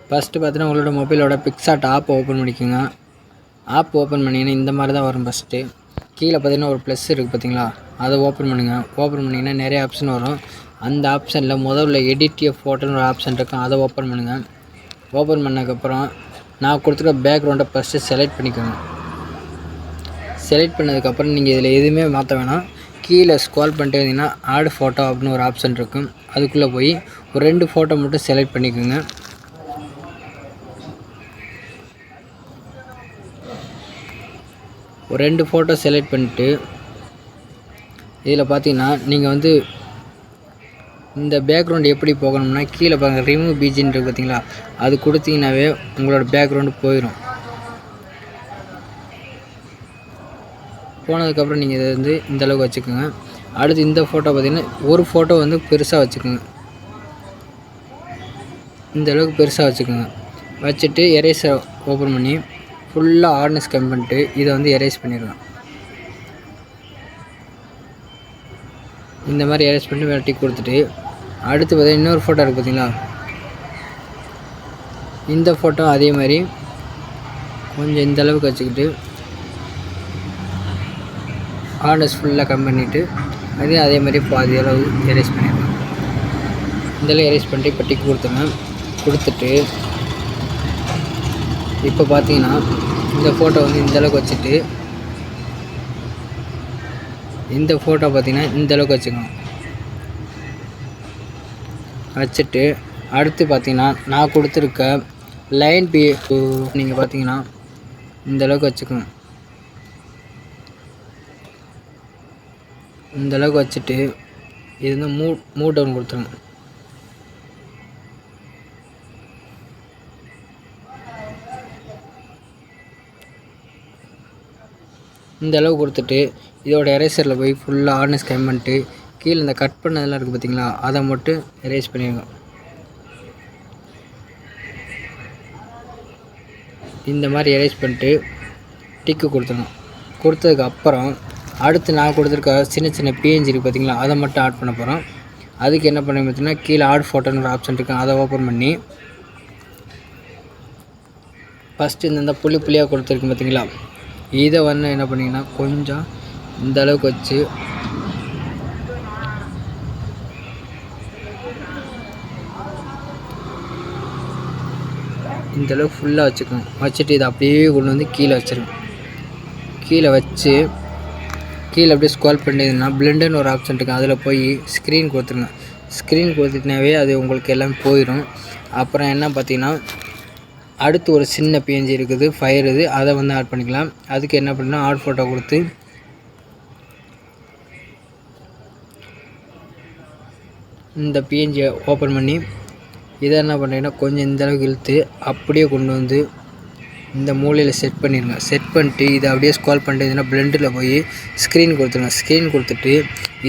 First பார்த்தீங்கன்னா உங்களோட மொபைலோட பிக்சார்ட் ஆப் ஓப்பன் பண்ணிக்கோங்க. ஆப் ஓப்பன் பண்ணிங்கன்னா இந்த மாதிரி தான் வரும். ஃபஸ்ட்டு கீழே பார்த்தீங்கன்னா ஒரு ப்ளஸ் இருக்குது பார்த்தீங்களா, அதை ஓப்பன் பண்ணுங்கள். ஓப்பன் பண்ணிங்கன்னா நிறைய ஆப்ஷன் வரும். அந்த ஆப்ஷனில் முதல்ல எடிட் எ ஃபோட்டோன்னு ஒரு ஆப்ஷன் இருக்கும், அதை ஓப்பன் பண்ணுங்கள். ஓப்பன் பண்ணதுக்கப்புறம் நான் கொடுத்துருக்க பேக்ரவுண்டை ஃபஸ்ட்டு செலக்ட் பண்ணிக்கோங்க. செலக்ட் பண்ணதுக்கப்புறம் நீங்கள் இதில் எதுவுமே மாற்ற வேணாம். கீழே ஸ்க்ரால் பண்ணிட்டு வந்தீங்கன்னா ஆட் ஃபோட்டோ அப்படின்னு ஒரு ஆப்ஷன் இருக்கும். அதுக்குள்ளே போய் ஒரு 2 ஃபோட்டோ மட்டும் செலக்ட் பண்ணிக்கோங்க. ஒரு 2 ஃபோட்டோ செலக்ட் பண்ணிட்டு இதில் பார்த்தீங்கன்னா நீங்கள் இந்த பேக்ரவுண்டு எப்படி போகணும்னா கீழே பாருங்கள் ரிமூவ் பிஜின்னு இருக்குது பார்த்தீங்களா, அது கொடுத்தீங்கன்னாவே உங்களோட பேக்ரவுண்டு போயிடும். போனதுக்கப்புறம் நீங்கள் இதை இந்தளவுக்கு வச்சுக்கோங்க. அடுத்து இந்த ஃபோட்டோ பார்த்திங்கன்னா ஒரு ஃபோட்டோ பெருசாக வச்சுக்கோங்க. இந்தளவுக்கு பெருசாக வச்சுக்கோங்க. வச்சுட்டு எரேஸரை ஓப்பன் பண்ணி ஃபுல்லாக ஹார்ட்னஸ் கம்மி பண்ணிட்டு இதை எரேஸ் பண்ணிடலாம். இந்த மாதிரி எரேஸ் பண்ணிட்டு வேறு டிக் கொடுத்துட்டு அடுத்து பார்த்தீங்கன்னா இன்னொரு ஃபோட்டோ இருக்குது பார்த்தீங்களா, இந்த ஃபோட்டோ அதே மாதிரி கொஞ்சம் இந்தளவுக்கு வச்சுக்கிட்டு ஹார்ட்னஸ் ஃபுல்லாக கம்மி பண்ணிவிட்டு அதே மாதிரி பாதி அளவு எரேஸ் பண்ணிடலாம். இதெல்லாம் எரேஸ் பண்ணிட்டு இப்போ டிக் கொடுத்துருங்க. கொடுத்துட்டு இப்போ பார்த்தீங்கன்னா இந்த ஃபோட்டோ இந்தளவுக்கு வச்சுட்டு இந்த ஃபோட்டோ பார்த்தீங்கன்னா இந்தளவுக்கு வச்சுக்கணும். வச்சுட்டு அடுத்து பார்த்தீங்கன்னா நான் கொடுத்துருக்க லைன் நீங்கள் பார்த்தீங்கன்னா இந்தளவுக்கு வச்சுக்கணும். இந்தளவுக்கு வச்சுட்டு இது மூவ் டவுன் கொடுத்துருங்க. இந்த அளவு கொடுத்துட்டு இதோட எரேசரில் போய் ஃபுல்லாக ஹார்ட்னஸ் கம்மி பண்ணிட்டு கீழே இந்த கட் பண்ணதெல்லாம் இருக்குது பார்த்தீங்களா, அதை மட்டும் எரேஸ் பண்ணிடுங்க. இந்த மாதிரி எரேஸ் பண்ணிட்டு டிக்கு கொடுத்துடணும். கொடுத்ததுக்கப்புறம் அடுத்து நான் கொடுத்துருக்க சின்ன சின்ன பிஎன்ஜி இருக்குது பார்த்தீங்களா, அதை மட்டும் ஆட் பண்ண போகிறோம். அதுக்கு என்ன பண்ணி பார்த்தீங்கன்னா கீழே ஆட் ஃபோட்டோன்னு ஒரு ஆப்ஷன் இருக்குது, அதை ஓப்பன் பண்ணி ஃபஸ்ட்டு இந்த புள்ளி புள்ளியாக கொடுத்துருக்கு பார்த்தீங்களா, இதை என்ன பண்ணிங்கன்னா கொஞ்சம் இந்த அளவுக்கு வச்சு இந்தளவுக்கு ஃபுல்லாக வச்சுக்கோங்க. வச்சுட்டு இதை அப்படியே கொண்டு கீழே வச்சுருங்க. கீழே வச்சு கீழே அப்படியே ஸ்க்ரால் பண்ணிங்கன்னா பிளெண்டுன்னு ஒரு ஆப்ஷன் இருக்குது, அதில் போய் ஸ்க்ரீன் கொடுத்துருங்க. ஸ்க்ரீன் கொடுத்துட்டினாவே அது உங்களுக்கு எல்லாம் போயிடும். அப்புறம் என்ன பார்த்தீங்கன்னா அடுத்து ஒரு சின்ன பிஎன்ஜி இருக்குது ஃபயர், அதை ஆட் பண்ணிக்கலாம். அதுக்கு என்ன பண்ணால் ஆட் ஃபோட்டோ கொடுத்து இந்த பிஎன்ஜியை ஓப்பன் பண்ணி இதை என்ன பண்ணுறீங்கன்னா கொஞ்சம் இந்தளவுக்கு இழுத்து அப்படியே கொண்டு இந்த மூலையில் செட் பண்ணிடுங்க. செட் பண்ணிட்டு இதை அப்படியே ஸ்க்ரால் பண்ணிட்டு பிளெண்டில் போய் ஸ்க்ரீன் கொடுத்துருங்க. ஸ்க்ரீன் கொடுத்துட்டு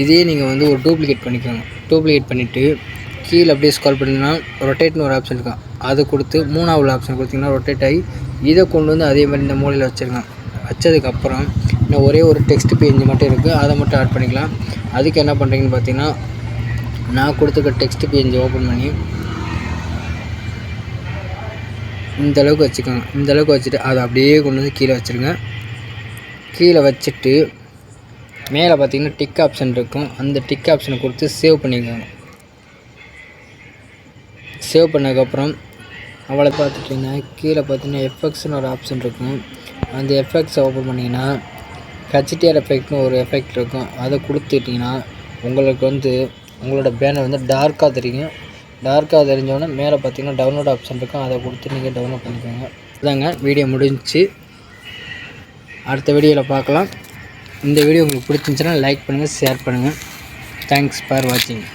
இதே நீங்கள் ஒரு டூப்ளிகேட் பண்ணிக்கோங்க. டூப்ளிகேட் பண்ணிவிட்டு கீழே அப்படியே ஸ்க்ரால் பண்ணிங்கன்னா ரொட்டேட்னு ஒரு ஆப்ஷன் இருக்கும், அதை கொடுத்து 3வது ஆப்ஷன் கொடுத்திங்கன்னா ரொட்டேட் ஆகி இதை கொண்டு அதே மாதிரி இந்த மூலையில் வச்சுருங்க. வச்சதுக்கப்புறம் இன்னும் ஒரே ஒரு டெக்ஸ்ட் பேஜ் மட்டும் இருக்குது, அதை மட்டும் ஆட் பண்ணிக்கலாம். அதுக்கு என்ன பண்ணுறீங்கன்னு பார்த்தீங்கன்னா நான் கொடுத்துருக்க டெக்ஸ்ட் பேஜ் ஓப்பன் பண்ணி இந்தளவுக்கு வச்சுக்கோங்க. இந்தளவுக்கு வச்சுட்டு அதை அப்படியே கொண்டு கீழே வச்சுருங்க. கீழே வச்சுட்டு மேலே பார்த்தீங்கன்னா டிக் ஆப்ஷன் இருக்கும், அந்த டிக் ஆப்ஷனை கொடுத்து சேவ் பண்ணிக்கோங்க. சேவ் பண்ணதுக்கப்புறம் அவளை பார்த்துட்டிங்கன்னா கீழே பார்த்தீங்கன்னா எஃபெக்ட்ஸ்னு ஒரு ஆப்ஷன் இருக்கும், அந்த எஃபெக்ட்ஸை ஓப்பன் பண்ணிங்கன்னா ஹெச்டிஆர் எஃபெக்ட்னு ஒரு எஃபெக்ட் இருக்கும், அதை கொடுத்துட்டிங்கன்னா உங்களுக்கு உங்களோட பேனர் டார்க்காக தெரியும். டார்க்காக தெரிஞ்சோடனே மேலே பார்த்தீங்கன்னா டவுன்லோட் ஆப்ஷன் இருக்கும், அதை கொடுத்து நீங்கள் டவுன்லோட் பண்ணிக்கோங்க. இதாங்க வீடியோ முடிஞ்சிச்சு. அடுத்த வீடியோவில் பார்க்கலாம். இந்த வீடியோ உங்களுக்கு பிடிச்சிருந்துச்சுன்னா லைக் பண்ணுங்கள், ஷேர் பண்ணுங்கள். தேங்க்ஸ் ஃபார் வாட்சிங்.